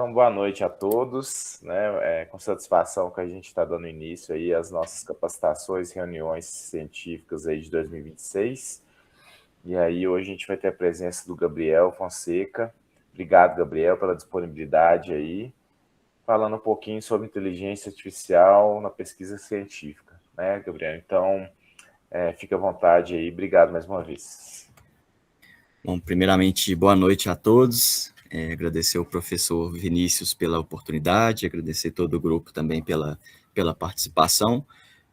Então, boa noite a todos, né? É com satisfação que a gente está dando início aí às nossas capacitações, reuniões científicas aí de 2026. E aí hoje a gente vai ter a presença do Gabriel Fonseca. Obrigado, Gabriel, pela disponibilidade aí, falando um pouquinho sobre inteligência artificial na pesquisa científica, né, Gabriel? Então, fique à vontade aí. Obrigado mais uma vez. Bom, primeiramente, boa noite a todos. Agradecer ao professor Vinícius pela oportunidade, agradecer todo o grupo também pela participação.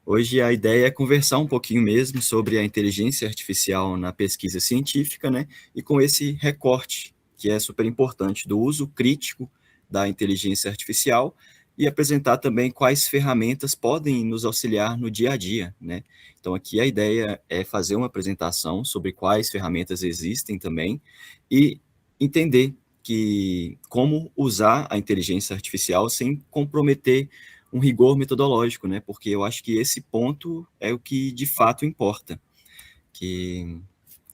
Hoje a ideia é conversar um pouquinho mesmo sobre a inteligência artificial na pesquisa científica, né? E com esse recorte, que é super importante, do uso crítico da inteligência artificial e apresentar também quais ferramentas podem nos auxiliar no dia a dia, né? Então, aqui a ideia é fazer uma apresentação sobre quais ferramentas existem também e entender como usar a inteligência artificial sem comprometer um rigor metodológico, né? Porque eu acho que esse ponto é o que de fato importa. Que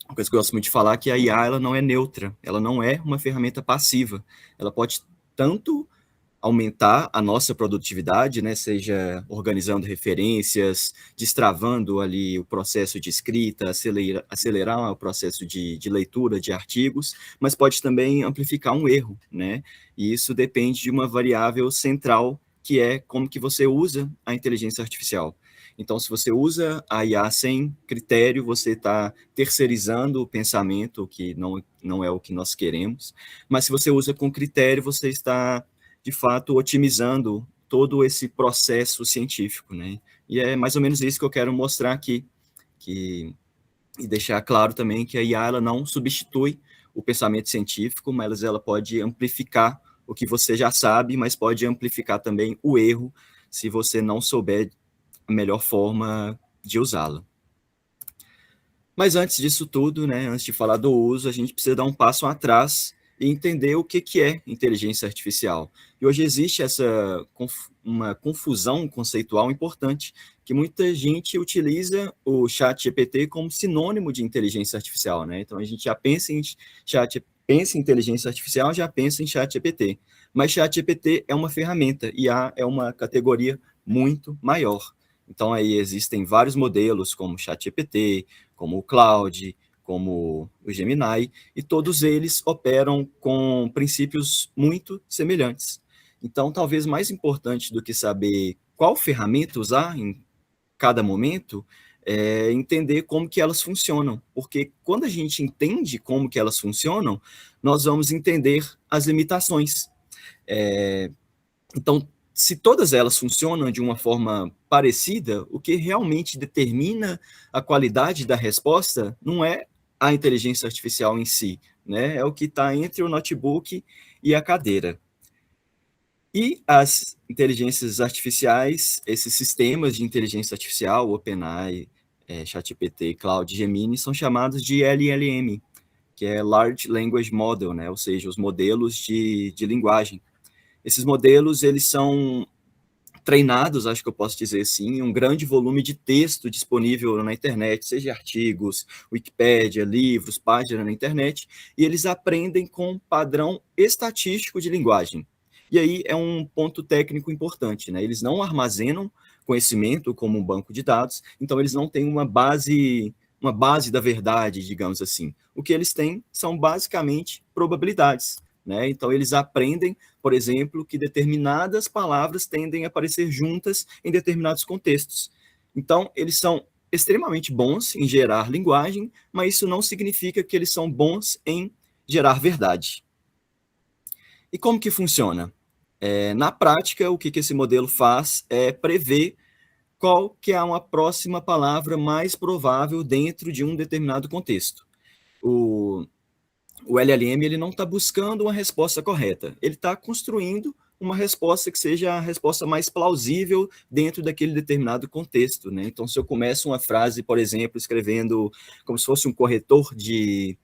uma coisa que eu gosto muito de falar é que a IA ela não é neutra, ela não é uma ferramenta passiva. Ela pode tanto aumentar a nossa produtividade, né, seja organizando referências, destravando ali o processo de escrita, acelerar o processo de leitura de artigos, mas pode também amplificar um erro, né, e isso depende de uma variável central, que é como que você usa a inteligência artificial. Então, se você usa a IA sem critério, você está terceirizando o pensamento, que não é o que nós queremos, mas se você usa com critério, você está de fato, otimizando todo esse processo científico, né? E é mais ou menos isso que eu quero mostrar aqui, e deixar claro também que a IA ela não substitui o pensamento científico, mas ela pode amplificar o que você já sabe, mas pode amplificar também o erro se você não souber a melhor forma de usá-la. Mas antes disso tudo, né, antes de falar do uso, a gente precisa dar um passo atrás e entender o que é inteligência artificial. E hoje existe uma confusão conceitual importante, que muita gente utiliza o chat GPT como sinônimo de inteligência artificial, né? Então a gente já pensa em inteligência artificial, já pensa em chat GPT. Mas chat GPT é uma ferramenta, IA é uma categoria muito maior. Então aí existem vários modelos como chat GPT, como o Claude, como o Gemini, e todos eles operam com princípios muito semelhantes. Então, talvez mais importante do que saber qual ferramenta usar em cada momento, é entender como que elas funcionam, porque quando a gente entende como que elas funcionam, nós vamos entender as limitações. Então, se todas elas funcionam de uma forma parecida, o que realmente determina a qualidade da resposta não é a inteligência artificial em si, né? É o que está entre o notebook e a cadeira. E as inteligências artificiais, esses sistemas de inteligência artificial, OpenAI, ChatGPT, Claude, Gemini, são chamados de LLM, que é Large Language Model, né? Ou seja, os modelos de linguagem. Esses modelos, eles são treinados, acho que eu posso dizer assim, um grande volume de texto disponível na internet, seja artigos, Wikipédia, livros, páginas na internet, e eles aprendem com um padrão estatístico de linguagem. E aí é um ponto técnico importante, né? Eles não armazenam conhecimento como um banco de dados, então eles não têm uma base da verdade, digamos assim. O que eles têm são basicamente probabilidades, né? Então eles aprendem, por exemplo, que determinadas palavras tendem a aparecer juntas em determinados contextos. Então, eles são extremamente bons em gerar linguagem, mas isso não significa que eles são bons em gerar verdade. E como que funciona? Na prática, o que esse modelo faz é prever qual que é uma próxima palavra mais provável dentro de um determinado contexto. O LLM ele não está buscando uma resposta correta, ele está construindo uma resposta que seja a resposta mais plausível dentro daquele determinado contexto, né? Então, se eu começo uma frase, por exemplo, escrevendo como se fosse um corretor de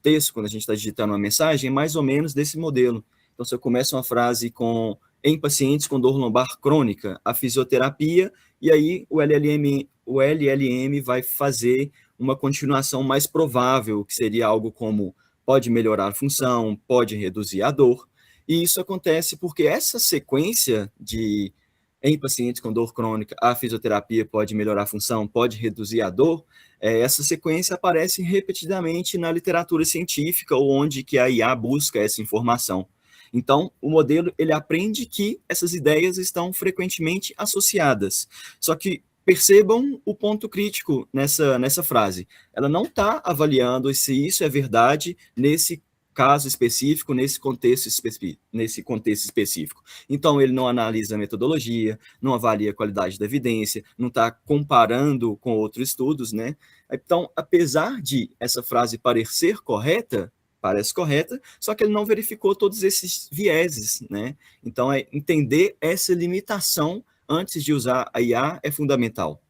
texto, quando a gente está digitando uma mensagem, é mais ou menos desse modelo. Então, se eu começo uma frase com em pacientes com dor lombar crônica, a fisioterapia, e aí o LLM vai fazer uma continuação mais provável, que seria algo como pode melhorar a função, pode reduzir a dor. E isso acontece porque essa sequência de em pacientes com dor crônica, a fisioterapia pode melhorar a função, pode reduzir a dor, essa sequência aparece repetidamente na literatura científica, ou onde que a IA busca essa informação. Então, o modelo ele aprende que essas ideias estão frequentemente associadas. Só que percebam o ponto crítico nessa frase. Ela não está avaliando se isso é verdade nesse caso específico, nesse contexto específico. Então, ele não analisa a metodologia, não avalia a qualidade da evidência, não está comparando com outros estudos, né? Então, apesar de essa frase parecer correta, parece correta, só que ele não verificou todos esses vieses, né? Então, entender essa limitação antes de usar a IA é fundamental.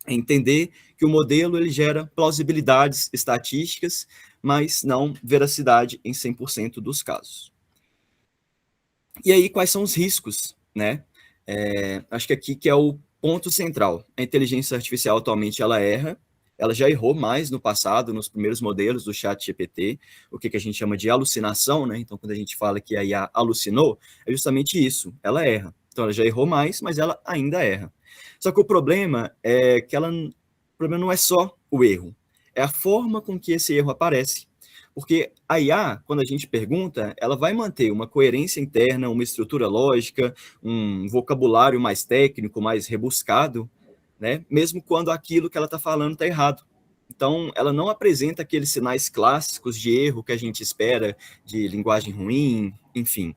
É entender que o modelo ele gera plausibilidades estatísticas, mas não veracidade em 100% dos casos. E aí, quais são os riscos, né? Acho que aqui que é o ponto central. A inteligência artificial atualmente ela erra, ela já errou mais no passado, nos primeiros modelos do ChatGPT, o que a gente chama de alucinação, né? Então, quando a gente fala que a IA alucinou, é justamente isso, ela erra. Então, ela já errou mais, mas ela ainda erra. Só que o problema é que o problema não é só o erro, é a forma com que esse erro aparece. Porque a IA, quando a gente pergunta, ela vai manter uma coerência interna, uma estrutura lógica, um vocabulário mais técnico, mais rebuscado, né? Mesmo quando aquilo que ela está falando está errado. Então, ela não apresenta aqueles sinais clássicos de erro que a gente espera, de linguagem ruim, enfim.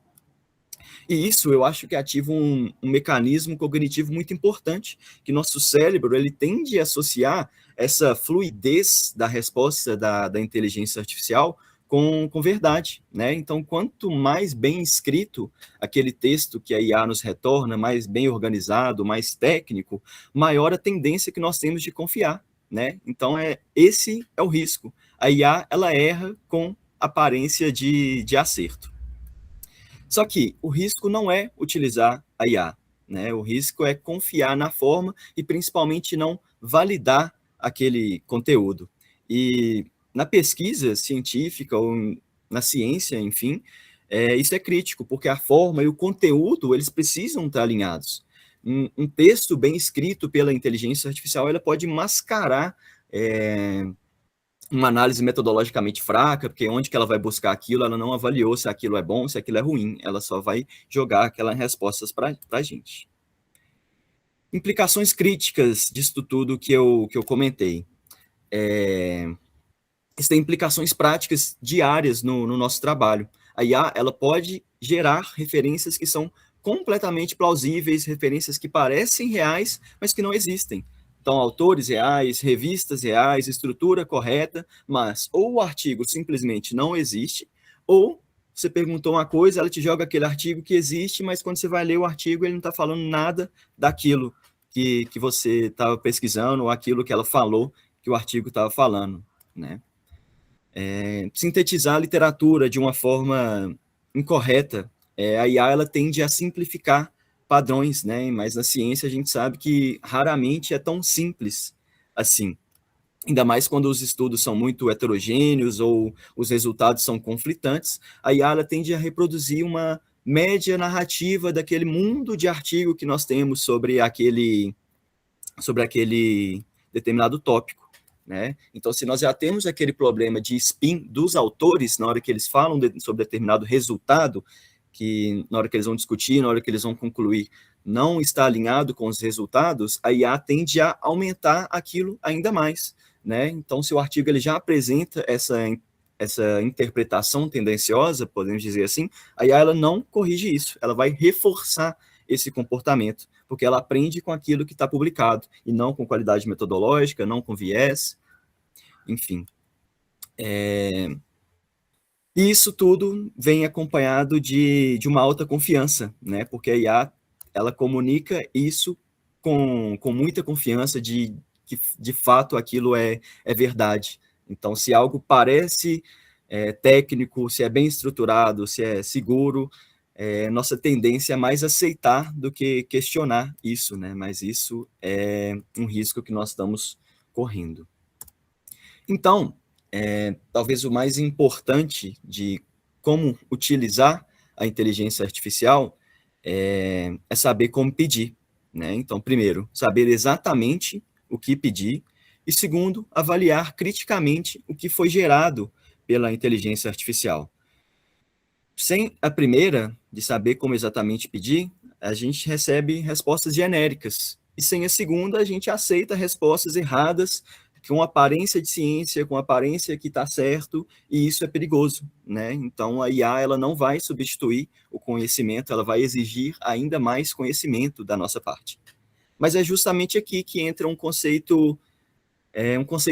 E isso eu acho que ativa um mecanismo cognitivo muito importante, que nosso cérebro ele tende a associar essa fluidez da resposta da inteligência artificial com verdade, né? Então, quanto mais bem escrito aquele texto que a IA nos retorna, mais bem organizado, mais técnico, maior a tendência que nós temos de confiar, né? Então, esse é o risco. A IA, ela erra com aparência de acerto. Só que o risco não é utilizar a IA, né? O risco é confiar na forma e principalmente não validar aquele conteúdo. E na pesquisa científica ou na ciência, enfim, isso é crítico, porque a forma e o conteúdo, eles precisam estar alinhados. Um texto bem escrito pela inteligência artificial, ela pode mascarar uma análise metodologicamente fraca, porque onde que ela vai buscar aquilo, ela não avaliou se aquilo é bom, se aquilo é ruim, ela só vai jogar aquelas respostas para a gente. Implicações críticas disso tudo que eu comentei. Isso tem implicações práticas diárias no nosso trabalho. A IA, ela pode gerar referências que são completamente plausíveis, referências que parecem reais, mas que não existem. Então, autores reais, revistas reais, estrutura correta, mas ou o artigo simplesmente não existe, ou você perguntou uma coisa, ela te joga aquele artigo que existe, mas quando você vai ler o artigo, ele não está falando nada daquilo que você estava pesquisando, ou aquilo que ela falou que o artigo estava falando, né? Sintetizar a literatura de uma forma incorreta, a IA ela tende a simplificar padrões, né? Mas na ciência a gente sabe que raramente é tão simples assim. Ainda mais quando os estudos são muito heterogêneos ou os resultados são conflitantes, a IA ela tende a reproduzir uma média narrativa daquele mundo de artigo que nós temos sobre aquele determinado tópico. Né? Então, se nós já temos aquele problema de spin dos autores, na hora que eles falam sobre determinado resultado, que na hora que eles vão discutir, na hora que eles vão concluir, não está alinhado com os resultados, a IA tende a aumentar aquilo ainda mais. Né? Então, se o artigo ele já apresenta essa interpretação tendenciosa, podemos dizer assim, a IA ela não corrige isso, ela vai reforçar esse comportamento, porque ela aprende com aquilo que está publicado, e não com qualidade metodológica, não com viés, enfim. E isso tudo vem acompanhado de uma alta confiança, né? Porque a IA, ela comunica isso com muita confiança de que, de fato, aquilo é verdade. Então, se algo parece técnico, se é bem estruturado, se é seguro, nossa tendência é mais aceitar do que questionar isso, né? Mas isso é um risco que nós estamos correndo. Então, talvez o mais importante de como utilizar a inteligência artificial é saber como pedir, né? Então, primeiro, saber exatamente o que pedir, e segundo, avaliar criticamente o que foi gerado pela inteligência artificial. Sem a primeira, de saber como exatamente pedir, a gente recebe respostas genéricas. E sem a segunda, a gente aceita respostas erradas, com aparência de ciência, com aparência que está certo, e isso é perigoso, né? Então, a IA ela não vai substituir o conhecimento, ela vai exigir ainda mais conhecimento da nossa parte. Mas é justamente aqui que entra um conceito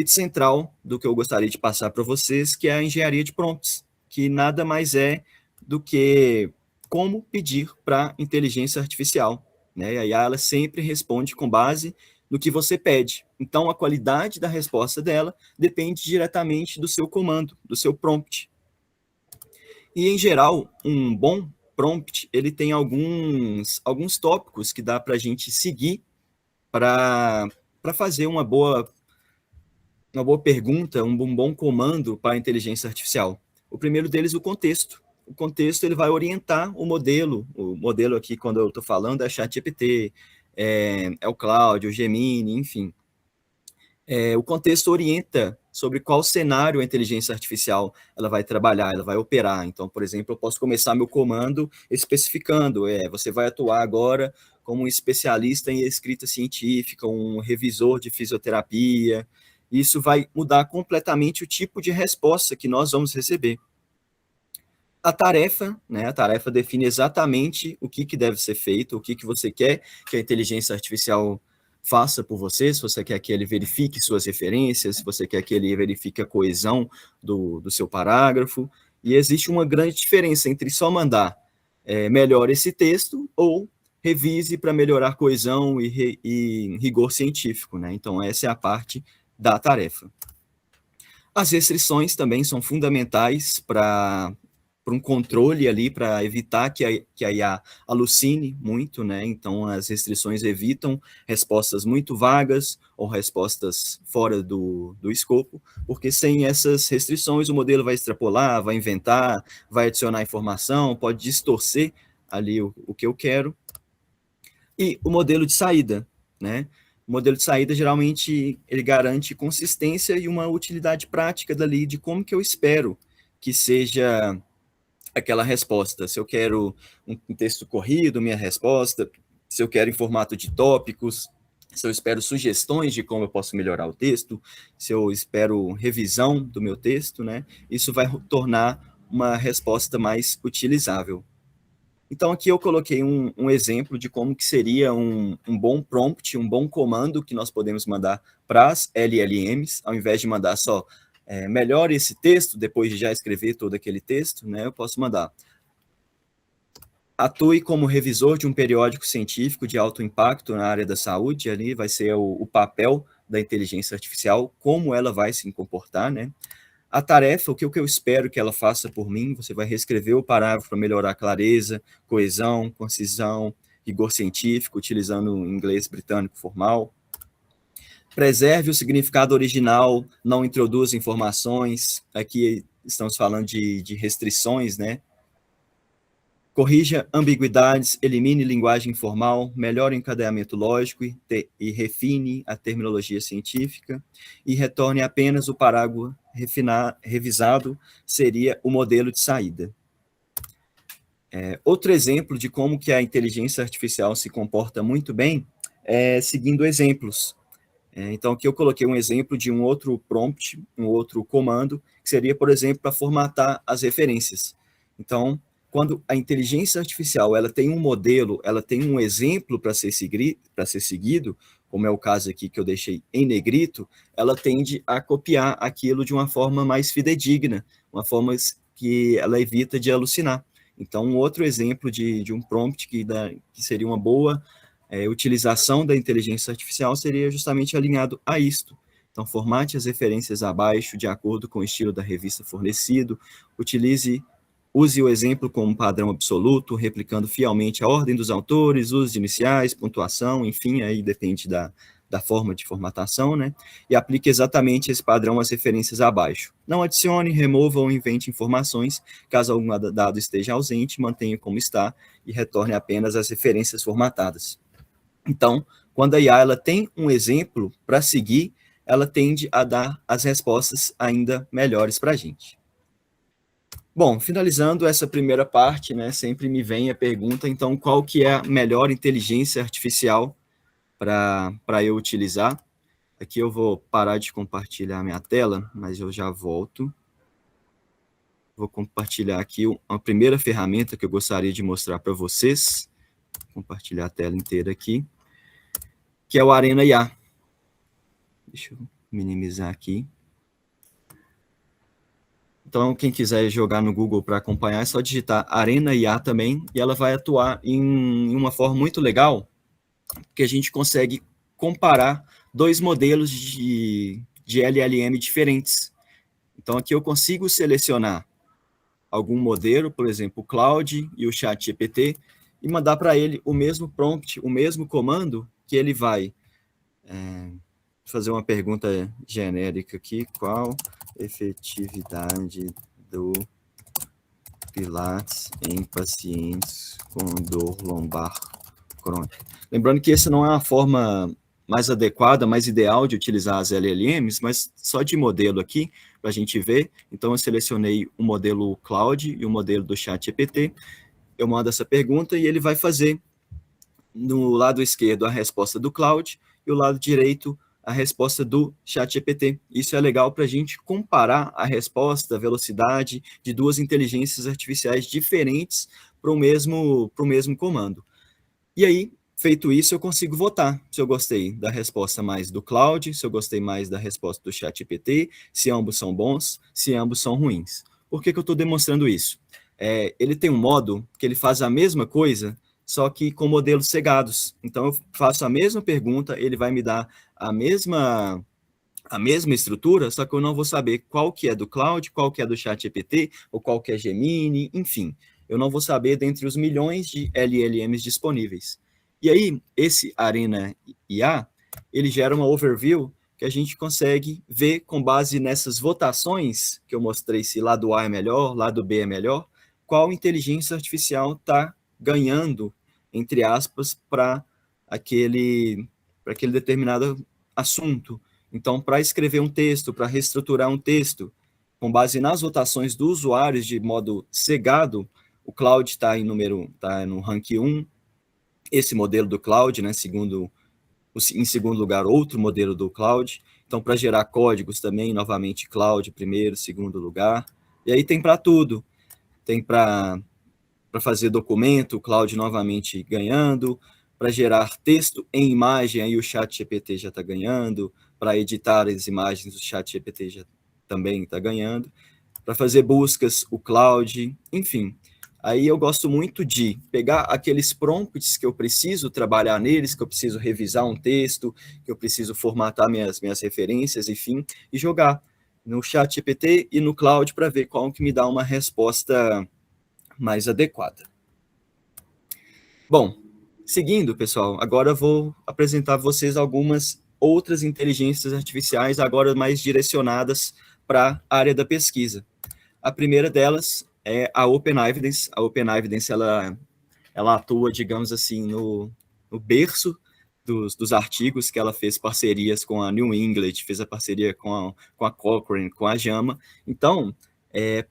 central do que eu gostaria de passar para vocês, que é a engenharia de prompts, que nada mais é do que como pedir para inteligência artificial, né? E aí ela sempre responde com base no que você pede. Então, a qualidade da resposta dela depende diretamente do seu comando, do seu prompt. E, em geral, um bom prompt, ele tem alguns tópicos que dá para a gente seguir para fazer uma boa pergunta, um bom comando para a inteligência artificial. O primeiro deles, o contexto. O contexto ele vai orientar o modelo aqui, quando eu estou falando, é ChatGPT, é o Claude, o Gemini, enfim. O contexto orienta sobre qual cenário a inteligência artificial ela vai trabalhar, ela vai operar. Então, por exemplo, eu posso começar meu comando especificando, você vai atuar agora como um especialista em escrita científica, um revisor de fisioterapia. Isso vai mudar completamente o tipo de resposta que nós vamos receber. A tarefa, né? A tarefa define exatamente o que deve ser feito, o que você quer que a inteligência artificial faça por você, se você quer que ele verifique suas referências, se você quer que ele verifique a coesão do seu parágrafo. E existe uma grande diferença entre só mandar melhore esse texto ou revise para melhorar coesão e rigor científico, né? Então, essa é a parte da tarefa. As restrições também são fundamentais para um controle ali, para evitar que a IA alucine muito, né? Então, as restrições evitam respostas muito vagas ou respostas fora do escopo, porque sem essas restrições o modelo vai extrapolar, vai inventar, vai adicionar informação, pode distorcer ali o que eu quero. E o modelo de saída, né? O modelo de saída, geralmente, ele garante consistência e uma utilidade prática dali de como que eu espero que seja aquela resposta. Se eu quero um texto corrido, minha resposta, se eu quero em formato de tópicos, se eu espero sugestões de como eu posso melhorar o texto, se eu espero revisão do meu texto, né? Isso vai tornar uma resposta mais utilizável. Então, aqui eu coloquei um exemplo de como que seria um bom prompt, um bom comando que nós podemos mandar para as LLMs, ao invés de mandar só melhore esse texto, depois de já escrever todo aquele texto, né, eu posso mandar atue como revisor de um periódico científico de alto impacto na área da saúde, ali vai ser o papel da inteligência artificial, como ela vai se comportar, né? A tarefa, o que eu espero que ela faça por mim, você vai reescrever o parágrafo para melhorar a clareza, coesão, concisão, rigor científico, utilizando o inglês britânico formal. Preserve o significado original, não introduza informações. Aqui estamos falando de restrições, né? Corrija ambiguidades, elimine linguagem informal, melhore o encadeamento lógico e refine a terminologia científica, e retorne apenas o parágrafo revisado, seria o modelo de saída. Outro exemplo de como que a inteligência artificial se comporta muito bem é seguindo exemplos. Então, aqui eu coloquei um exemplo de um outro prompt, um outro comando, que seria, por exemplo, para formatar as referências. Então, quando a inteligência artificial ela tem um modelo, ela tem um exemplo para ser seguido, como é o caso aqui que eu deixei em negrito, ela tende a copiar aquilo de uma forma mais fidedigna, uma forma que ela evita de alucinar. Então, um outro exemplo de um prompt que seria uma boa utilização da inteligência artificial seria justamente alinhado a isto. Então, formate as referências abaixo de acordo com o estilo da revista fornecido, use o exemplo como padrão absoluto, replicando fielmente a ordem dos autores, uso de iniciais, pontuação, enfim, aí depende da forma de formatação, né? E aplique exatamente esse padrão às referências abaixo. Não adicione, remova ou invente informações, caso algum dado esteja ausente, mantenha como está e retorne apenas as referências formatadas. Então, quando a IA ela tem um exemplo para seguir, ela tende a dar as respostas ainda melhores para a gente. Bom, finalizando essa primeira parte, né, sempre me vem a pergunta, então, qual que é a melhor inteligência artificial para eu utilizar? Aqui eu vou parar de compartilhar minha tela, mas eu já volto. Vou compartilhar aqui uma primeira ferramenta que eu gostaria de mostrar para vocês. Vou compartilhar a tela inteira aqui, que é o Arena IA. Deixa eu minimizar aqui. Então, quem quiser jogar no Google para acompanhar, é só digitar Arena IA também, e ela vai atuar em uma forma muito legal, que a gente consegue comparar dois modelos de LLM diferentes. Então, aqui eu consigo selecionar algum modelo, por exemplo, o Claude e o ChatGPT, e mandar para ele o mesmo prompt, o mesmo comando, que ele vai fazer uma pergunta genérica aqui, qual efetividade do Pilates em pacientes com dor lombar crônica. Lembrando que essa não é a forma mais adequada, mais ideal de utilizar as LLMs, mas só de modelo aqui, para a gente ver. Então, eu selecionei o modelo Claude e o modelo do ChatGPT. Eu mando essa pergunta e ele vai fazer no lado esquerdo a resposta do Claude e o lado direito a resposta do ChatGPT. Isso é legal para a gente comparar a resposta, a velocidade de duas inteligências artificiais diferentes para o mesmo comando. E aí, feito isso, eu consigo votar se eu gostei da resposta mais do Claude, se eu gostei mais da resposta do ChatGPT, se ambos são bons, se ambos são ruins. Por que eu estou demonstrando isso? Ele tem um modo que ele faz a mesma coisa, só que com modelos cegados. Então, eu faço a mesma pergunta, ele vai me dar a mesma estrutura, só que eu não vou saber qual que é do Claude, qual que é do ChatGPT, ou qual que é Gemini, enfim. Eu não vou saber dentre os milhões de LLMs disponíveis. E aí, esse Arena IA, ele gera uma overview que a gente consegue ver com base nessas votações que eu mostrei, se lado A é melhor, lado B é melhor, qual inteligência artificial está ganhando, entre aspas, para aquele determinado assunto. Então, para escrever um texto, para reestruturar um texto, com base nas votações dos usuários de modo cegado, o Claude está no rank 1, esse modelo do Claude, né, em segundo lugar, outro modelo do Claude. Então, para gerar códigos também, novamente, Claude, primeiro, segundo lugar. E aí tem para tudo. Tem para fazer documento, o Claude novamente ganhando. Para gerar texto em imagem, aí o ChatGPT já está ganhando. Para editar as imagens, o ChatGPT já também está ganhando. Para fazer buscas, o Claude, enfim. Aí eu gosto muito de pegar aqueles prompts que eu preciso trabalhar neles, que eu preciso revisar um texto, que eu preciso formatar minhas referências, enfim, e jogar no ChatGPT e no Claude para ver qual que me dá uma resposta mais adequada. Bom, seguindo, pessoal, agora eu vou apresentar a vocês algumas outras inteligências artificiais, agora mais direcionadas para a área da pesquisa. A primeira delas é a OpenEvidence. A OpenEvidence, ela atua, digamos assim, no berço dos artigos, que ela fez parcerias com a New England, fez a parceria com a Cochrane, com a JAMA. Então,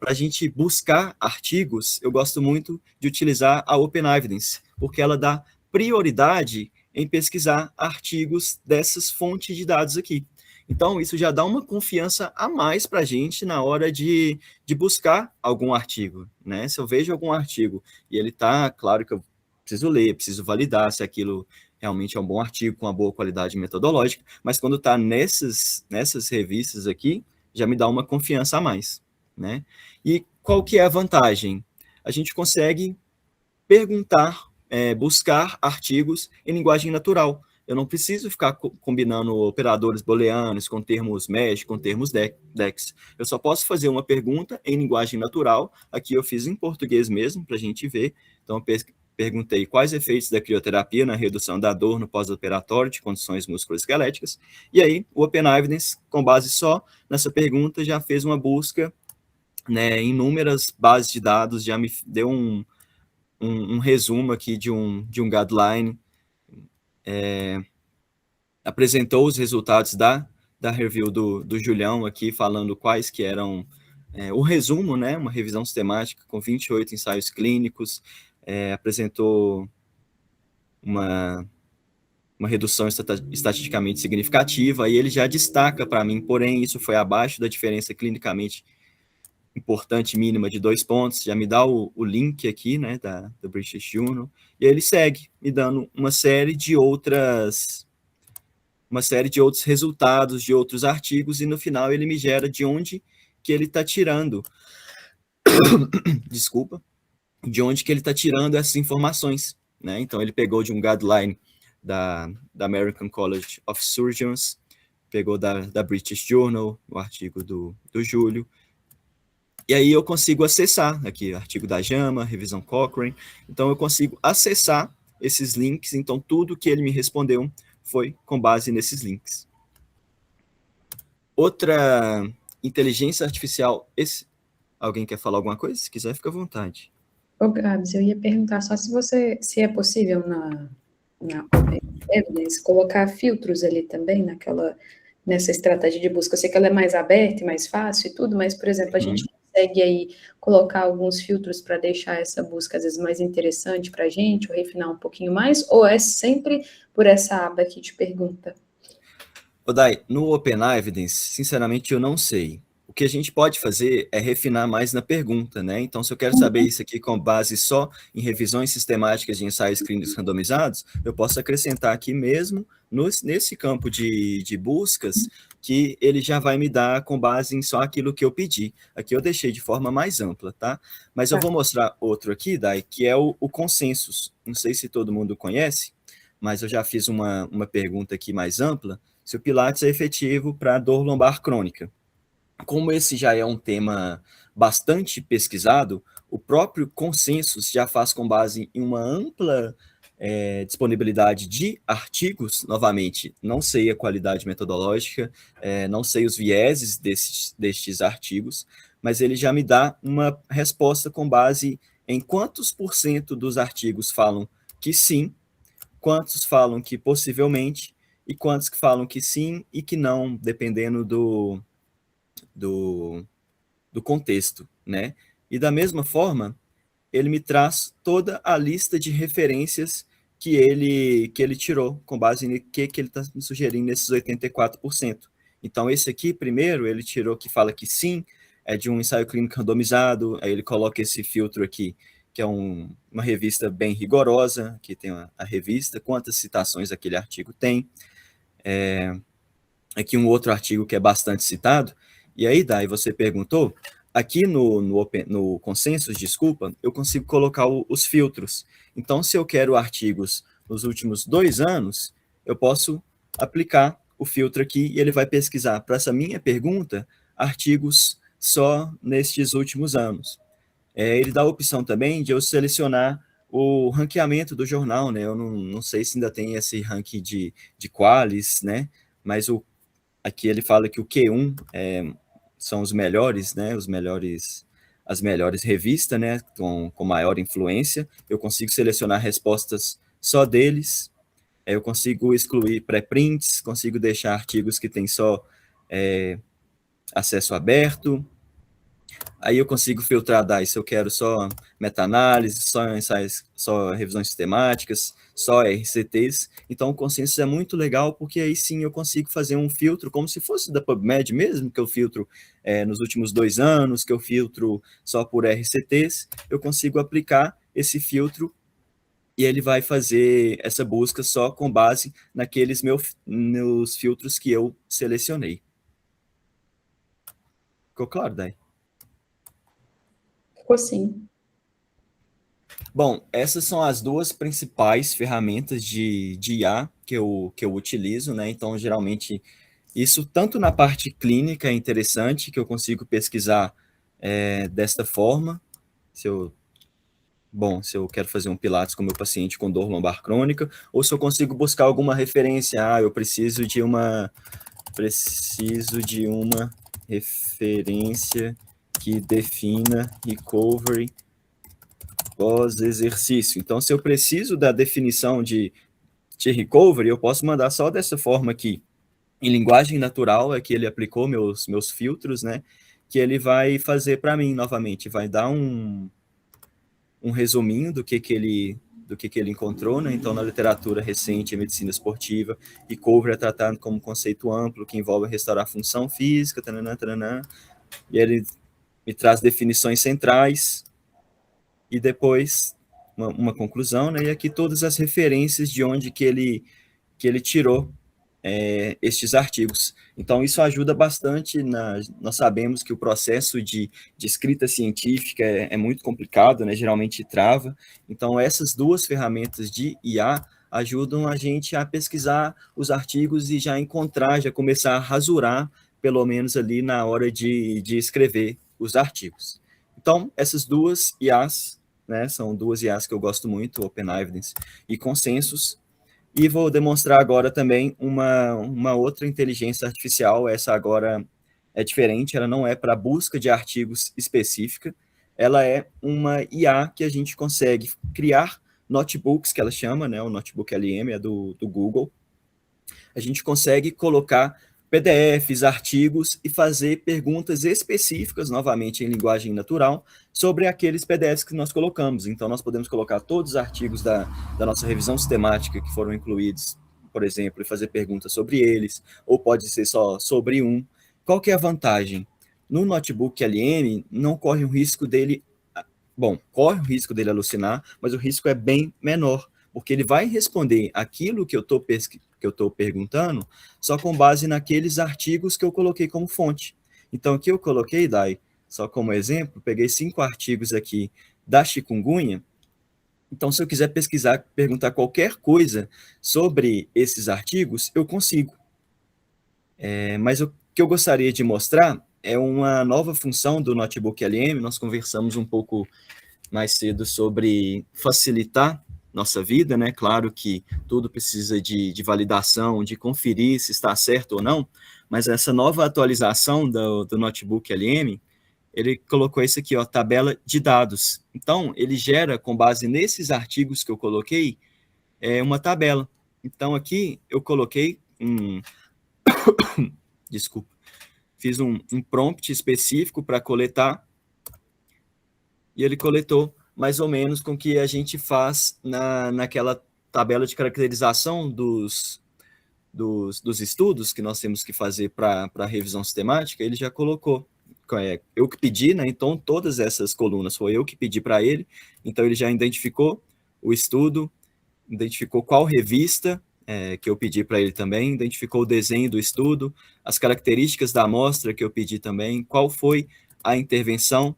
para a gente buscar artigos, eu gosto muito de utilizar a OpenEvidence, porque ela dá prioridade em pesquisar artigos dessas fontes de dados aqui. Então, isso já dá uma confiança a mais para a gente na hora de buscar algum artigo, né? Se eu vejo algum artigo e ele está, claro que eu preciso ler, preciso validar se aquilo realmente é um bom artigo, com uma boa qualidade metodológica, mas quando está nessas revistas aqui, já me dá uma confiança a mais, né? E qual que é a vantagem? A gente consegue perguntar, buscar artigos em linguagem natural. Eu não preciso ficar combinando operadores booleanos com termos mesh, com termos dex. Eu só posso fazer uma pergunta em linguagem natural. Aqui eu fiz em português mesmo, para a gente ver. Então, eu perguntei quais efeitos da crioterapia na redução da dor no pós-operatório de condições musculoesqueléticas, e aí o Open Evidence, com base só nessa pergunta, já fez uma busca, né, em inúmeras bases de dados, já me deu um resumo aqui de um guideline, apresentou os resultados da review do Julião aqui, falando quais que eram o resumo, né, uma revisão sistemática com 28 ensaios clínicos, apresentou uma redução estatisticamente significativa, e ele já destaca para mim, porém, isso foi abaixo da diferença clinicamente importante mínima de 2 pontos, já me dá o link aqui, né, do British Journal, e ele segue me dando uma série de outros resultados de outros artigos, e no final ele me gera de onde que ele está tirando, desculpa, de onde que ele está tirando essas informações, né? Então ele pegou de um guideline da American College of Surgeons, pegou da British Journal, o artigo do Júlio, e aí eu consigo acessar aqui, artigo da JAMA, revisão Cochrane, então eu consigo acessar esses links, então tudo que ele me respondeu foi com base nesses links. Outra inteligência artificial, alguém quer falar alguma coisa? Se quiser, fica à vontade. Ô, Gabs, eu ia perguntar só se é possível na Open Evidence colocar filtros ali também nessa estratégia de busca. Eu sei que ela é mais aberta e mais fácil e tudo, mas, por exemplo, a gente consegue aí colocar alguns filtros para deixar essa busca, às vezes, mais interessante para a gente, ou refinar um pouquinho mais, ou é sempre por essa aba aqui de pergunta? Dai, no Open Evidence, sinceramente, eu não sei. O que a gente pode fazer é refinar mais na pergunta, né? Então, se eu quero saber isso aqui com base só em revisões sistemáticas de ensaios clínicos randomizados, eu posso acrescentar aqui mesmo, nesse campo de buscas, que ele já vai me dar com base em só aquilo que eu pedi. Aqui eu deixei de forma mais ampla, tá? Mas eu vou mostrar outro aqui, Dai, que é o consensus. Não sei se todo mundo conhece, mas eu já fiz uma pergunta aqui mais ampla, se o Pilates é efetivo para dor lombar crônica. Como esse já é um tema bastante pesquisado, o próprio consensus já faz com base em uma ampla disponibilidade de artigos, novamente, não sei a qualidade metodológica, não sei os vieses destes artigos, mas ele já me dá uma resposta com base em quantos % dos artigos falam que sim, quantos falam que possivelmente, e quantos que falam que sim e que não, dependendo do contexto, né? E da mesma forma, ele me traz toda a lista de referências que ele tirou, com base no que ele está me sugerindo nesses 84%. Então, esse aqui, primeiro, ele tirou que fala que sim, é de um ensaio clínico randomizado, aí ele coloca esse filtro aqui, que é uma revista bem rigorosa, aqui tem a revista, quantas citações aquele artigo tem. Aqui um outro artigo que é bastante citado, e aí, Dai, você perguntou, aqui no Consensus, desculpa, eu consigo colocar os filtros. Então, se eu quero artigos nos últimos 2 anos, eu posso aplicar o filtro aqui e ele vai pesquisar, para essa minha pergunta, artigos só nestes últimos anos. Ele dá a opção também de eu selecionar o ranqueamento do jornal, né? Eu não sei se ainda tem esse ranking de qualis, né? Mas aqui ele fala que o Q1 são os melhores, né? As melhores revistas, né? Com maior influência. Eu consigo selecionar respostas só deles. Eu consigo excluir pré-prints, consigo deixar artigos que têm só acesso aberto. Aí eu consigo filtrar, se eu quero só meta-análise, só ensaios, só revisões sistemáticas, só RCTs. Então o consenso é muito legal, porque aí sim eu consigo fazer um filtro, como se fosse da PubMed mesmo, que eu filtro nos últimos 2 anos, que eu filtro só por RCTs, eu consigo aplicar esse filtro e ele vai fazer essa busca só com base naqueles meus filtros que eu selecionei. Ficou claro, Dai? Ficou sim. Bom, essas são as 2 principais ferramentas de IA que eu utilizo, né? Então, geralmente, isso tanto na parte clínica é interessante, que eu consigo pesquisar desta forma. Se eu bom, se eu quero fazer um Pilates com meu paciente com dor lombar crônica, ou se eu consigo buscar alguma referência, eu preciso de uma referência que defina recovery pós-exercício. Então, se eu preciso da definição de recovery, eu posso mandar só dessa forma aqui. Em linguagem natural, é que ele aplicou meus filtros, né? Que ele vai fazer para mim novamente, vai dar um resuminho do que ele encontrou, né? Então, na literatura recente em medicina esportiva, recovery é tratado como um conceito amplo que envolve restaurar a função física, taranã, taranã, e ele me traz definições centrais e depois uma conclusão, né? E aqui todas as referências de onde que ele tirou estes artigos. Então, isso ajuda bastante. Nós sabemos que o processo de escrita científica é muito complicado, né? Geralmente trava. Então, essas duas ferramentas de IA ajudam a gente a pesquisar os artigos e já encontrar, já começar a rasurar, pelo menos ali na hora de escrever os artigos. Então, essas duas IAs, né, são duas IAs que eu gosto muito, Open Evidence e Consensus. E vou demonstrar agora também uma outra inteligência artificial. Essa agora é diferente, ela não é para busca de artigos específica, ela é uma IA que a gente consegue criar notebooks, que ela chama, né, o Notebook LM, é do Google. A gente consegue colocar PDFs, artigos e fazer perguntas específicas, novamente em linguagem natural, sobre aqueles PDFs que nós colocamos. Então, nós podemos colocar todos os artigos da nossa revisão sistemática que foram incluídos, por exemplo, e fazer perguntas sobre eles, ou pode ser só sobre um. Qual que é a vantagem? No notebook LM, não corre o risco dele... Bom, corre o risco dele alucinar, mas o risco é bem menor, porque ele vai responder aquilo que eu estou perguntando só com base naqueles artigos que eu coloquei como fonte. Então, aqui eu coloquei, Dai, só como exemplo, peguei 5 artigos aqui da chikungunya. Então, se eu quiser pesquisar, perguntar qualquer coisa sobre esses artigos, eu consigo. Mas o que eu gostaria de mostrar é uma nova função do Notebook LM. Nós conversamos um pouco mais cedo sobre facilitar nossa vida, né? Claro que tudo precisa de validação, de conferir se está certo ou não, mas essa nova atualização do Notebook LM, ele colocou isso aqui, ó, tabela de dados. Então, ele gera, com base nesses artigos que eu coloquei, uma tabela. Então, aqui eu coloquei desculpa, fiz um prompt específico para coletar, e ele coletou mais ou menos com o que a gente faz naquela tabela de caracterização dos estudos que nós temos que fazer para a revisão sistemática. Ele já colocou. Eu que pedi, né? Então, todas essas colunas foi eu que pedi para ele. Então, ele já identificou o estudo, identificou qual revista que eu pedi para ele também, identificou o desenho do estudo, as características da amostra que eu pedi também, qual foi a intervenção,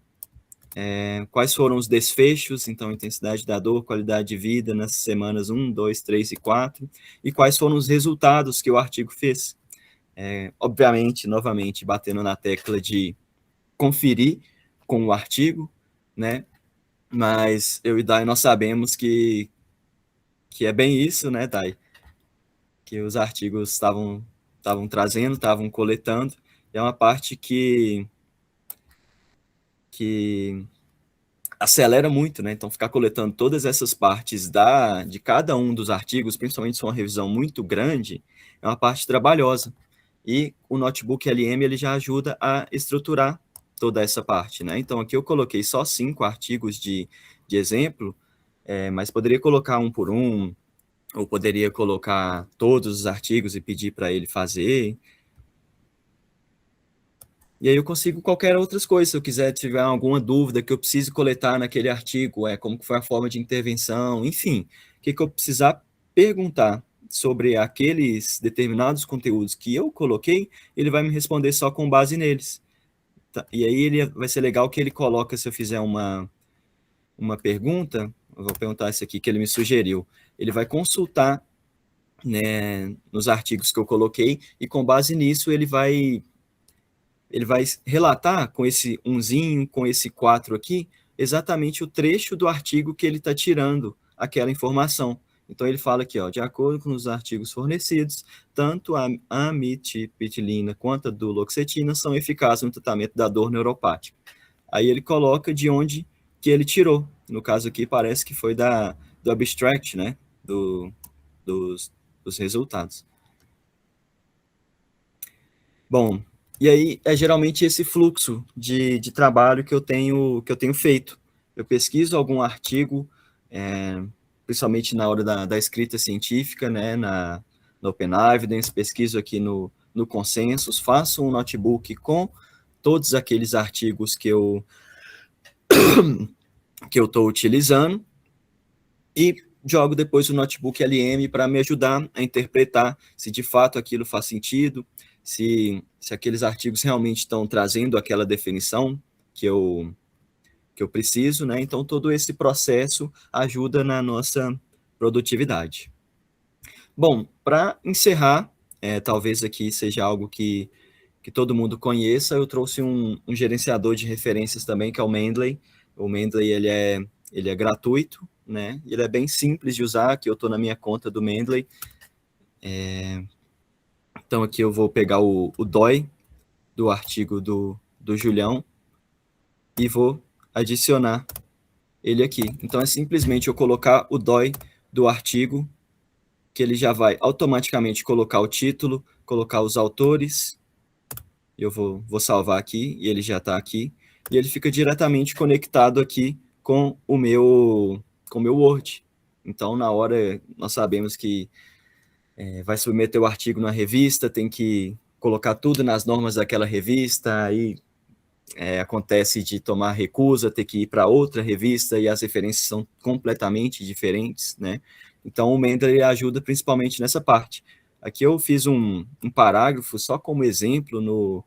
quais foram os desfechos, então intensidade da dor, qualidade de vida nas semanas 1, 2, 3 e 4, e quais foram os resultados que o artigo fez. Obviamente, novamente, batendo na tecla de conferir com o artigo, né? Mas eu e Dai, nós sabemos que é bem isso, né, Dai? Que os artigos estavam trazendo, estavam coletando, e é uma parte que acelera muito, né? Então, ficar coletando todas essas partes de cada um dos artigos, principalmente se for uma revisão muito grande, é uma parte trabalhosa. E o Notebook LM, ele já ajuda a estruturar toda essa parte, né? Então, aqui eu coloquei só 5 artigos de exemplo, mas poderia colocar um por um, ou poderia colocar todos os artigos e pedir para ele fazer. E aí eu consigo qualquer outras coisas, se eu quiser tiver alguma dúvida que eu preciso coletar naquele artigo, como que foi a forma de intervenção, enfim, o que eu precisar perguntar sobre aqueles determinados conteúdos que eu coloquei, ele vai me responder só com base neles. Tá? E aí vai ser legal que ele coloca, se eu fizer uma pergunta, eu vou perguntar isso aqui que ele me sugeriu, ele vai consultar, né, nos artigos que eu coloquei, e com base nisso ele vai relatar com esse 1zinho, com esse 4 aqui, exatamente o trecho do artigo que ele está tirando aquela informação. Então, ele fala aqui, ó, de acordo com os artigos fornecidos, tanto a amitriptilina quanto a duloxetina são eficazes no tratamento da dor neuropática. Aí ele coloca de onde que ele tirou. No caso aqui, parece que foi do abstract, né, dos resultados. Bom, e aí é geralmente esse fluxo de trabalho que eu tenho feito. Eu pesquiso algum artigo, principalmente na hora da escrita científica, né, no Open Evidence, pesquiso aqui no Consensus, faço um notebook com todos aqueles artigos que eu estou utilizando e jogo depois o notebook LM para me ajudar a interpretar se de fato aquilo faz sentido, se aqueles artigos realmente estão trazendo aquela definição que eu preciso, né? Então, todo esse processo ajuda na nossa produtividade. Bom, para encerrar, talvez aqui seja algo que todo mundo conheça, eu trouxe um gerenciador de referências também, que é o Mendeley. O Mendeley, ele é gratuito, né? Ele é bem simples de usar, aqui eu estou na minha conta do Mendeley. Então, aqui eu vou pegar o DOI do artigo do Julião e vou adicionar ele aqui. Então, é simplesmente eu colocar o DOI do artigo, que ele já vai automaticamente colocar o título, colocar os autores. Eu vou salvar aqui, e ele já está aqui. E ele fica diretamente conectado aqui com o meu Word. Então, na hora, nós sabemos que vai submeter o artigo na revista, tem que colocar tudo nas normas daquela revista, aí acontece de tomar recusa, ter que ir para outra revista, e as referências são completamente diferentes, né? Então, o Mendeley ajuda principalmente nessa parte. Aqui eu fiz um parágrafo só como exemplo no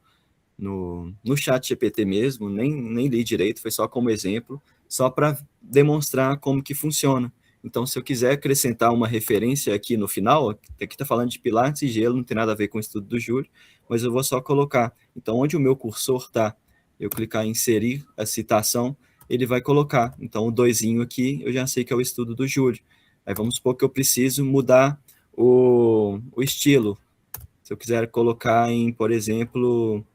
chat GPT mesmo, nem li direito, foi só como exemplo, só para demonstrar como que funciona. Então, se eu quiser acrescentar uma referência aqui no final, aqui está falando de Pilates e gelo, não tem nada a ver com o estudo do Júlio, mas eu vou só colocar. Então, onde o meu cursor está, eu clicar em inserir a citação, ele vai colocar. Então, o doisinho aqui, eu já sei que é o estudo do Júlio. Aí vamos supor que eu preciso mudar o estilo. Se eu quiser colocar em, por exemplo,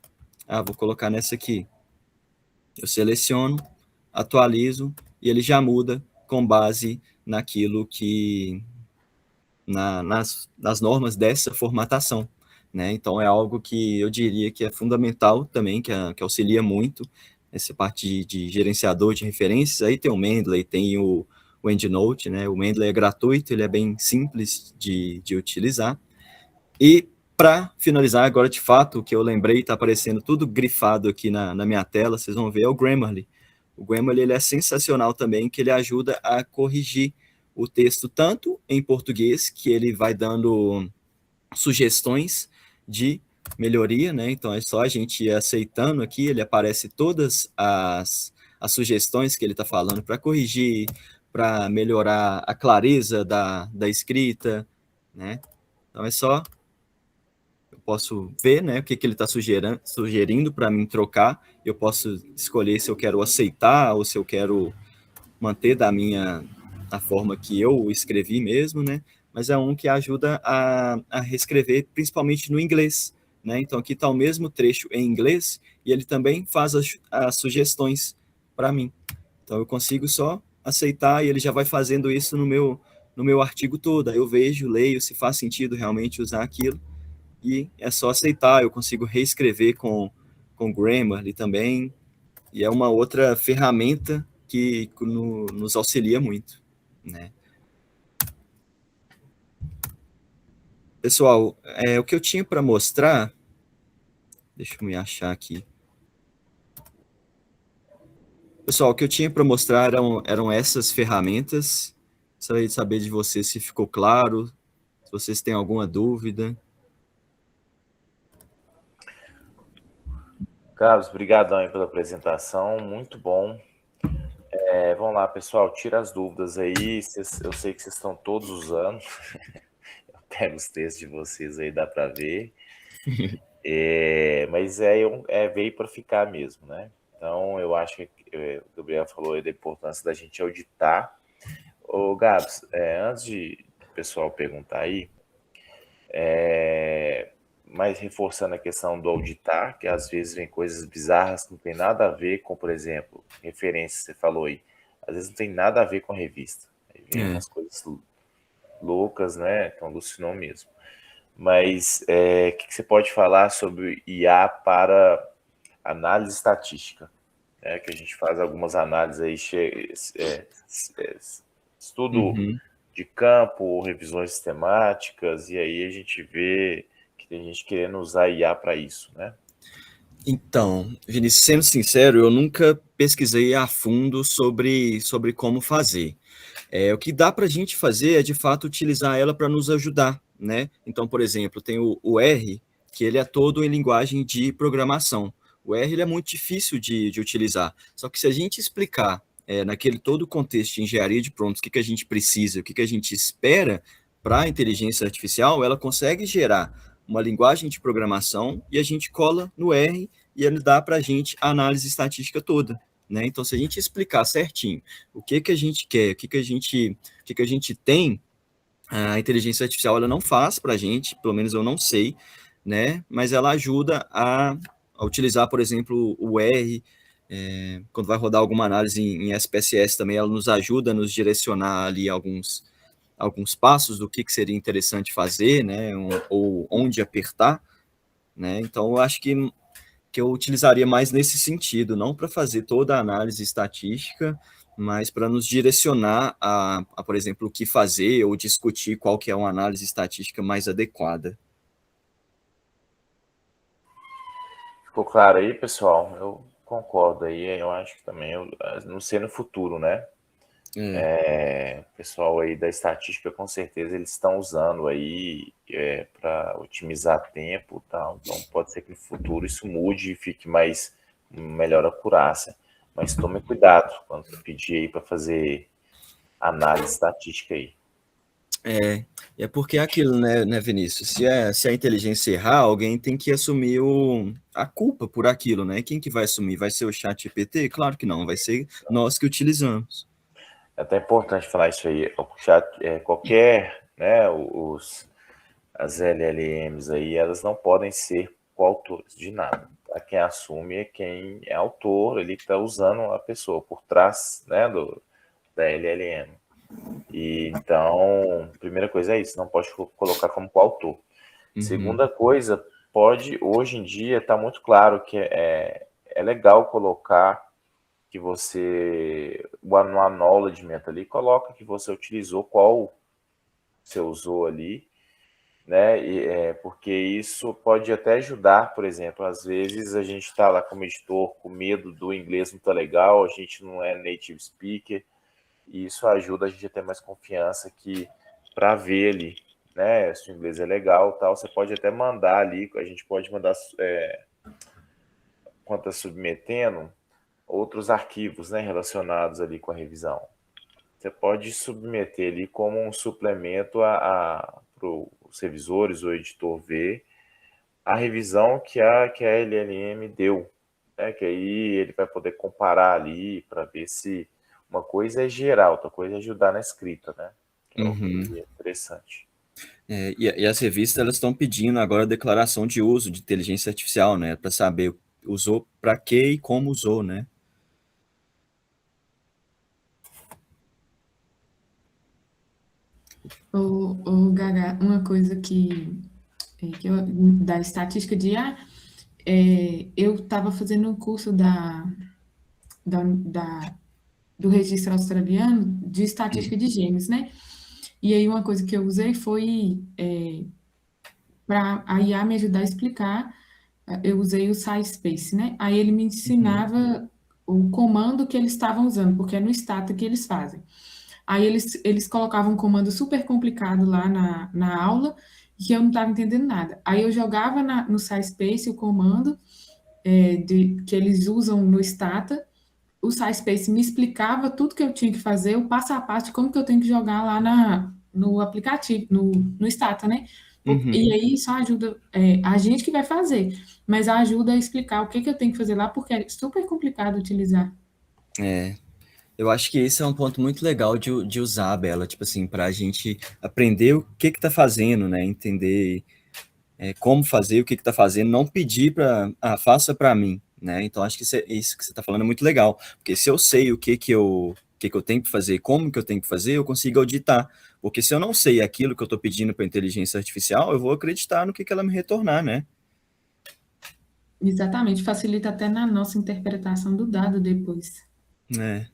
vou colocar nessa aqui. Eu seleciono, atualizo, e ele já muda com base naquilo que... nas normas dessa formatação, né? Então, é algo que eu diria que é fundamental também, que auxilia muito essa parte de gerenciador de referências. Aí tem o Mendeley, tem o EndNote, né? O Mendeley é gratuito, ele é bem simples de utilizar. E, para finalizar, agora, de fato, o que eu lembrei, está aparecendo tudo grifado aqui na minha tela, vocês vão ver, é o Grammarly. O Grammarly, ele é sensacional também, que ele ajuda a corrigir o texto tanto em português, que ele vai dando sugestões de melhoria, né? Então, é só a gente ir aceitando aqui, ele aparece todas as sugestões que ele está falando para corrigir, para melhorar a clareza da escrita, né? Então, é só... eu posso ver, né, o que ele está sugerindo para mim trocar, eu posso escolher se eu quero aceitar ou se eu quero manter da forma que eu escrevi mesmo, né, mas é um que ajuda a reescrever, principalmente no inglês, né, então aqui está o mesmo trecho em inglês, e ele também faz as sugestões para mim, então eu consigo só aceitar, e ele já vai fazendo isso no meu artigo todo, aí eu vejo, leio, se faz sentido realmente usar aquilo, e é só aceitar, eu consigo reescrever com Grammarly também, e é uma outra ferramenta que nos auxilia muito, né? Pessoal, o que eu tinha para mostrar, deixa eu me achar aqui. Pessoal, o que eu tinha para mostrar eram essas ferramentas. Gostaria de saber de vocês se ficou claro, se vocês têm alguma dúvida. Carlos, obrigadão aí pela apresentação, muito bom. Vamos lá, pessoal, tira as dúvidas aí, eu sei que vocês estão todos usando, eu pego os textos de vocês aí, dá para ver, mas veio para ficar mesmo, né? Então, eu acho que o Gabriel falou aí da importância da gente auditar. Ô, Gabs, antes de o pessoal perguntar aí, mas reforçando a questão do auditar, que às vezes vem coisas bizarras que não tem nada a ver com, por exemplo, referência que você falou aí, às vezes não tem nada a ver com a revista. Aí vem umas coisas loucas, né? Então, alucinou mesmo. Mas o que você pode falar sobre IA para análise estatística? Que a gente faz algumas análises aí, estudo de campo, revisões sistemáticas, e aí a gente vê que tem gente querendo usar IA para isso, né? Então, Vinícius, sendo sincero, eu nunca pesquisei a fundo sobre como fazer. O que dá para a gente fazer é, de fato, utilizar ela para nos ajudar, né? Então, por exemplo, tem o R, que ele é todo em linguagem de programação. O R ele é muito difícil de utilizar. Só que se a gente explicar naquele todo o contexto de engenharia de prompts, o que a gente precisa, o que a gente espera para a inteligência artificial, ela consegue gerar uma linguagem de programação e a gente cola no R e ele dá para a gente a análise estatística toda. Né? Então, se a gente explicar certinho o que a gente quer, o que a gente tem, a inteligência artificial ela não faz para a gente, pelo menos eu não sei, né? Mas ela ajuda a utilizar, por exemplo, o R, quando vai rodar alguma análise em SPSS também, ela nos ajuda a nos direcionar ali alguns passos do que seria interessante fazer, né? Ou onde apertar, né? Então, eu acho que eu utilizaria mais nesse sentido, não para fazer toda a análise estatística, mas para nos direcionar a, por exemplo, o que fazer ou discutir qual que é uma análise estatística mais adequada. Ficou claro aí, pessoal? Eu concordo aí, eu acho que também, não sei no futuro, né? Pessoal aí da estatística, com certeza eles estão usando aí para otimizar tempo e tal. Então pode ser que no futuro isso mude e fique melhor acurácia. Mas tome cuidado quando pedir aí para fazer análise estatística aí. É porque é aquilo, né, Vinícius? Se a inteligência errar, alguém tem que assumir a culpa por aquilo, né? Quem que vai assumir? Vai ser o ChatGPT? Claro que não, vai ser nós que utilizamos. É até importante falar isso aí. Qualquer, né, as LLMs aí, elas não podem ser coautores de nada. Tá? Quem assume é quem é autor, ele está usando a pessoa por trás, né, da LLM. E então, primeira coisa é isso, não pode colocar como coautor. Segunda coisa, hoje em dia está muito claro que é legal colocar que você, no acknowledgement ali, coloca que você utilizou, qual você usou ali, né? Porque isso pode até ajudar, por exemplo, às vezes a gente está lá como editor com medo do inglês não tá legal, a gente não é native speaker, e isso ajuda a gente a ter mais confiança que para ver ali, né? Se o inglês é legal, tal, você pode até mandar ali, a gente pode mandar quando está submetendo outros arquivos, né, relacionados ali com a revisão. Você pode submeter ali como um suplemento para os revisores ou editor ver a revisão que a LLM deu, né, que aí ele vai poder comparar ali para ver se uma coisa é geral, outra coisa é ajudar na escrita, né? Que é o que é interessante. E as revistas elas estão pedindo agora a declaração de uso de inteligência artificial, né, para saber usou para quê e como usou, né? Gaga, uma coisa da estatística de IA, eu estava fazendo um curso do registro australiano de estatística de gêmeos, né? E aí uma coisa que eu usei foi para a IA me ajudar a explicar, eu usei o SciSpace, né? Aí ele me ensinava o comando que eles estavam usando, porque é no Stata que eles fazem. Aí eles colocavam um comando super complicado lá na aula, que eu não estava entendendo nada. Aí eu jogava no SciSpace o comando que eles usam no Stata, o SciSpace me explicava tudo que eu tinha que fazer, o passo a passo de como que eu tenho que jogar lá no aplicativo, no Stata, né? E aí isso ajuda, a gente que vai fazer, mas ajuda a explicar o que que eu tenho que fazer lá, porque é super complicado utilizar. Eu acho que esse é um ponto muito legal de usar, Bela, tipo assim, para a gente aprender o que está fazendo, né? Entender como fazer, o que está fazendo, não pedir para, faça para mim, né? Então, acho que isso que você está falando é muito legal, porque se eu sei o que eu tenho que fazer, como que eu tenho que fazer, eu consigo auditar. Porque se eu não sei aquilo que eu estou pedindo para a inteligência artificial, eu vou acreditar no que ela me retornar, né? Exatamente, facilita até na nossa interpretação do dado depois. É.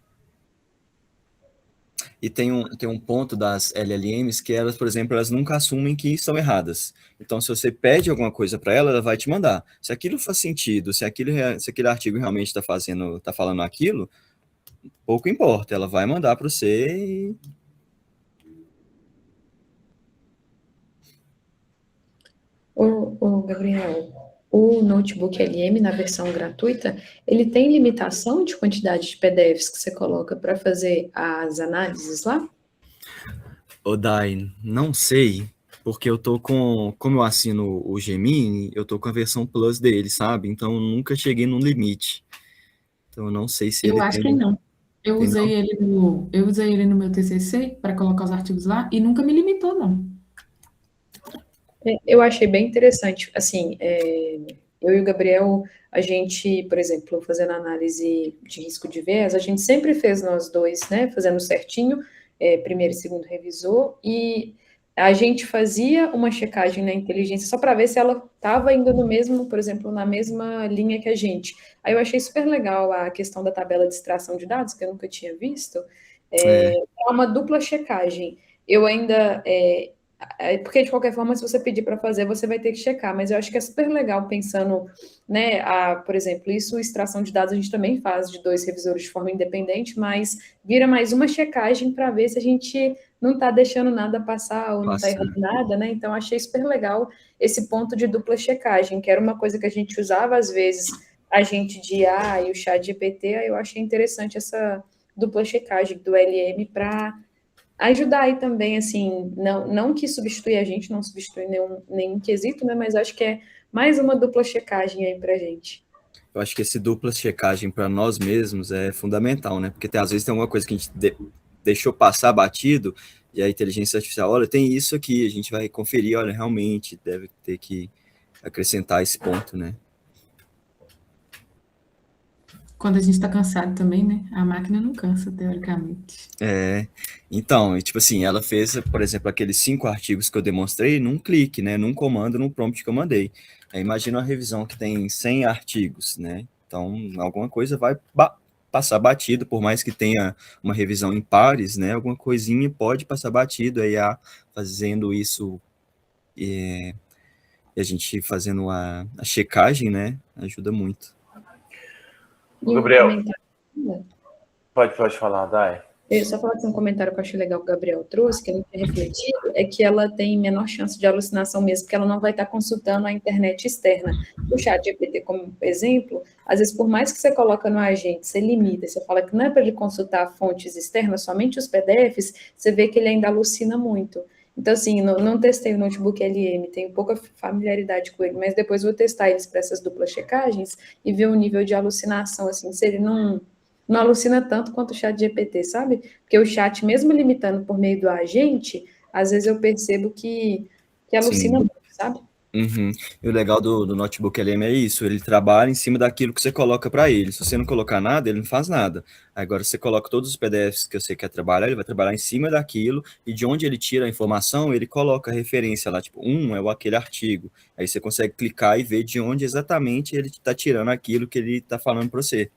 E tem um ponto das LLMs que elas, por exemplo, elas nunca assumem que estão erradas. Então, se você pede alguma coisa para ela, ela vai te mandar. Se aquilo faz sentido, se aquele artigo realmente está falando aquilo, pouco importa, ela vai mandar para você e... Ô, Gabriel, o notebook LM na versão gratuita, ele tem limitação de quantidade de PDFs que você coloca para fazer as análises lá? Ô, Dai, não sei, porque eu tô como eu assino o Gemini, eu tô com a versão Plus dele, sabe? Então, eu nunca cheguei no limite. Então, eu não sei se Eu ele acho que tem... não. Eu tem usei não? ele no meu TCC para colocar os artigos lá e nunca me limitou, não. Eu achei bem interessante, assim, eu e o Gabriel, a gente, por exemplo, fazendo análise de risco de viés, a gente sempre fez nós dois, né, fazendo certinho, primeiro e segundo revisor, e a gente fazia uma checagem na inteligência só para ver se ela estava indo no mesmo, por exemplo, na mesma linha que a gente. Aí eu achei super legal a questão da tabela de extração de dados, que eu nunca tinha visto, É, é uma dupla checagem. Eu ainda, porque de qualquer forma, se você pedir para fazer, você vai ter que checar, mas eu acho que é super legal pensando, né, por exemplo, isso, extração de dados, a gente também faz de dois revisores de forma independente, mas vira mais uma checagem para ver se a gente não está deixando nada passar ou não está errando passa. nada, né? Então, achei super legal esse ponto de dupla checagem, que era uma coisa que a gente usava às vezes, a gente de IA e o chat GPT, aí eu achei interessante essa dupla checagem do LM para ajudar aí também, assim, não que substitui a gente, não substitui nenhum quesito, né? Mas acho que é mais uma dupla checagem aí pra gente. Eu acho que esse dupla checagem para nós mesmos é fundamental, né? Porque às vezes tem alguma coisa que a gente deixou passar batido, e a inteligência artificial, olha, tem isso aqui, a gente vai conferir, olha, realmente deve ter que acrescentar esse ponto, né? Quando a gente está cansado também, né? A máquina não cansa, teoricamente. Então, e tipo assim, ela fez, por exemplo, aqueles 5 artigos que eu demonstrei num clique, né? Num comando, num prompt que eu mandei. Aí, imagina uma revisão que tem 100 artigos, né? Então, alguma coisa vai passar batido, por mais que tenha uma revisão em pares, né? Alguma coisinha pode passar batido, aí fazendo isso e a gente fazendo a checagem, né? Ajuda muito. E um Gabriel, comentário. pode falar, Dai. Só falar que um comentário que eu achei legal que o Gabriel trouxe, que eu não tinha refletido, é que ela tem menor chance de alucinação mesmo, porque ela não vai estar consultando a internet externa. O chat GPT, como exemplo, às vezes, por mais que você coloca no agente, você limita, você fala que não é para ele consultar fontes externas, somente os PDFs, você vê que ele ainda alucina muito. Então, assim, não testei o notebook LM, tenho pouca familiaridade com ele, mas depois vou testar eles para essas duplas checagens e ver o nível de alucinação, assim, se ele não alucina tanto quanto o chat GPT, sabe? Porque o chat, mesmo limitando por meio do agente, às vezes eu percebo que alucina Sim. muito, sabe? Uhum. E o legal do notebook LM é isso, ele trabalha em cima daquilo que você coloca para ele. Se você não colocar nada, ele não faz nada. Agora, você coloca todos os PDFs que você quer trabalhar, ele vai trabalhar em cima daquilo, e de onde ele tira a informação, ele coloca a referência lá, tipo, é aquele artigo. Aí você consegue clicar e ver de onde exatamente ele está tirando aquilo que ele está falando para você.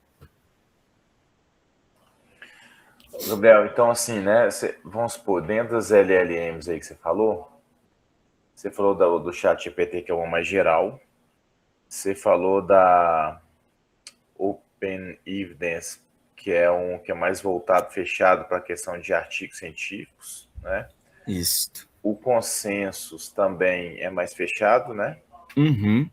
Gabriel, então assim, né? Vamos supor, dentro das LLMs aí que você falou do chat GPT, que é uma mais geral. Você falou da Open Evidence, que é mais voltado, fechado para a questão de artigos científicos, né? Isso. O Consensus também é mais fechado, né? Uhum.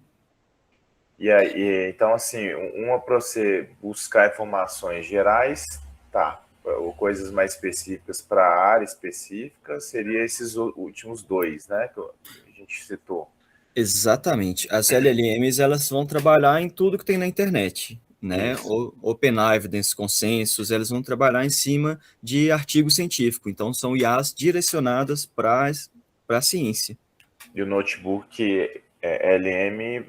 E aí, então, assim, uma para você buscar informações gerais, tá, ou coisas mais específicas para a área específica, seria esses últimos dois, né? Que a gente citou. Exatamente. As LLMs, elas vão trabalhar em tudo que tem na internet, né? O Open Evidence, consensos, elas vão trabalhar em cima de artigo científico. Então, são IAs direcionadas para a ciência. E o notebook LM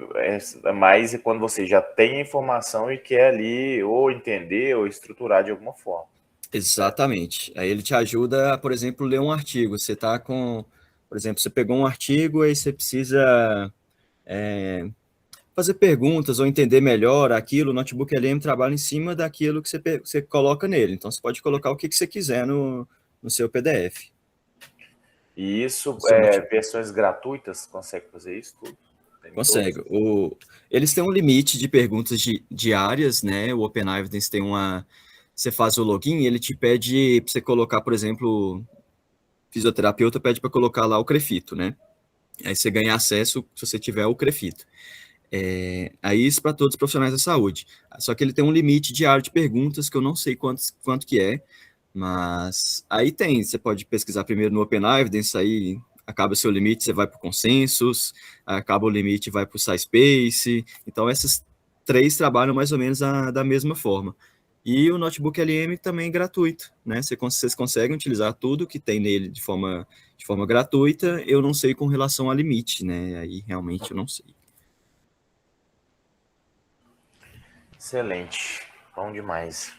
é mais quando você já tem a informação e quer ali ou entender ou estruturar de alguma forma. Exatamente. Aí ele te ajuda, por exemplo, ler um artigo. Você está com, por exemplo, você pegou um artigo e você precisa fazer perguntas ou entender melhor aquilo. O notebook LM trabalha em cima daquilo que você coloca nele. Então, você pode colocar o que você quiser no seu PDF. E isso, versões gratuitas, consegue fazer isso tudo? Consegue. Eles têm um limite de perguntas diárias, né? O Open Evidence tem você faz o login e ele te pede para você colocar, por exemplo, fisioterapeuta pede para colocar lá o Crefito, né? Aí você ganha acesso se você tiver o Crefito. Aí isso para todos os profissionais da saúde. Só que ele tem um limite diário de perguntas que eu não sei quanto que é, mas aí você pode pesquisar primeiro no Open Evidence, aí acaba o seu limite, você vai para o Consensus, acaba o limite, vai para o SciSpace. Então, essas 3 trabalham mais ou menos da mesma forma. E o Notebook LM também é gratuito, né? Vocês conseguem utilizar tudo que tem nele de forma gratuita. Eu não sei com relação a limite, né? Aí realmente eu não sei. Excelente. Bom demais.